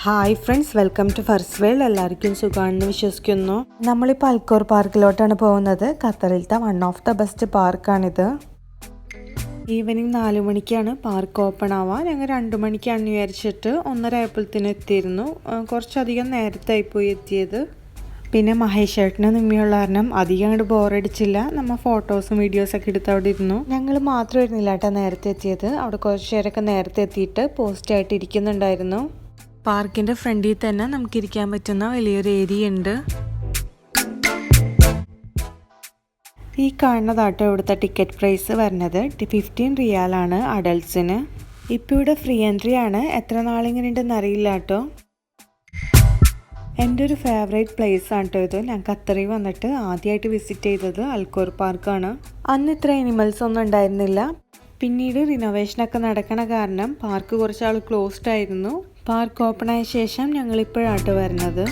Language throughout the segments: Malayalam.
Hi friends, welcome to first world. എല്ലാവർക്കും സുഖമാണെന്ന് വിശ്വസിക്കുന്നു. നമ്മളിപ്പോൾ അൽക്കോർ പാർക്കിലോട്ടാണ് പോകുന്നത്. ഖത്തറിലത്തെ വൺ ഓഫ് ദ ബെസ്റ്റ് പാർക്കാണിത്. ഈവനിങ് 4 മണിക്കാണ് പാർക്ക് ഓപ്പൺ ആവുക. ഞങ്ങൾ 2 മണിക്കാണ് വിചാരിച്ചിട്ട് 1:30 ആയപ്പോഴത്തേനും എത്തിയിരുന്നു. കുറച്ചധികം നേരത്തെ ആയിപ്പോയി എത്തിയത്. പിന്നെ മഹേഷ് ചേട്ടന് നിമ്മിയുള്ള കാരണം അധികം അങ്ങോട്ട് ബോറടിച്ചില്ല. നമ്മൾ ഫോട്ടോസും വീഡിയോസൊക്കെ എടുത്ത് അവിടെ ഇരുന്നു. ഞങ്ങൾ മാത്രമായിരുന്നില്ല കേട്ടോ നേരത്തെ എത്തിയത്. അവിടെ കുറച്ച് പേരൊക്കെ നേരത്തെ എത്തിയിട്ട് പോസ്റ്റായിട്ട് ഇരിക്കുന്നുണ്ടായിരുന്നു. പാർക്കിൻ്റെ ഫ്രണ്ടിൽ തന്നെ നമുക്ക് ഇരിക്കാൻ പറ്റുന്ന വലിയൊരു ഏരിയ ഉണ്ട്. ഈ കാണുന്നതാട്ടോ ഇവിടുത്തെ ടിക്കറ്റ് പ്രൈസ് വരുന്നത് 15 റിയാലാണ് അഡൾട്ട്സിന്. ഇപ്പോൾ ഇവിടെ ഫ്രീ എൻട്രി ആണ്. എത്ര നാളിങ്ങനെ ഉണ്ടെന്ന് അറിയില്ല കേട്ടോ. എൻ്റെ ഒരു ഫേവറേറ്റ് പ്ലേസ് ആണ് കേട്ടോ ഇത്. ഞാൻ ഖത്തറിൽ വന്നിട്ട് ആദ്യമായിട്ട് വിസിറ്റ് ചെയ്തത് അൽക്കോർ പാർക്കാണ്. അന്ന് ഇത്ര അനിമൽസ് ഒന്നും ഉണ്ടായിരുന്നില്ല. പിന്നീട് റിനോവേഷനൊക്കെ നടക്കണ കാരണം പാർക്ക് കുറച്ചാൾ ക്ലോസ്ഡ് ആയിരുന്നു. പാർക്ക് ഓപ്പൺ ആയ ശേഷം ഞങ്ങളിപ്പോഴാട്ടോ വരുന്നത്.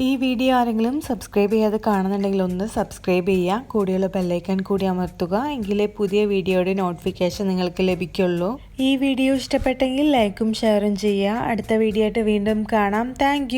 ഈ വീഡിയോ ആരെങ്കിലും സബ്സ്ക്രൈബ് ചെയ്യാതെ കാണുന്നുണ്ടെങ്കിൽ ഒന്ന് സബ്സ്ക്രൈബ് ചെയ്യുക. കൂടെയുള്ള ബെല്ലൈക്കൺ കൂടി അമർത്തുക. എങ്കിലേ പുതിയ വീഡിയോയുടെ നോട്ടിഫിക്കേഷൻ നിങ്ങൾക്ക് ലഭിക്കുള്ളൂ. ഈ വീഡിയോ ഇഷ്ടപ്പെട്ടെങ്കിൽ ലൈക്കും ഷെയറും ചെയ്യുക. അടുത്ത വീഡിയോ ആയിട്ട് വീണ്ടും കാണാം. താങ്ക്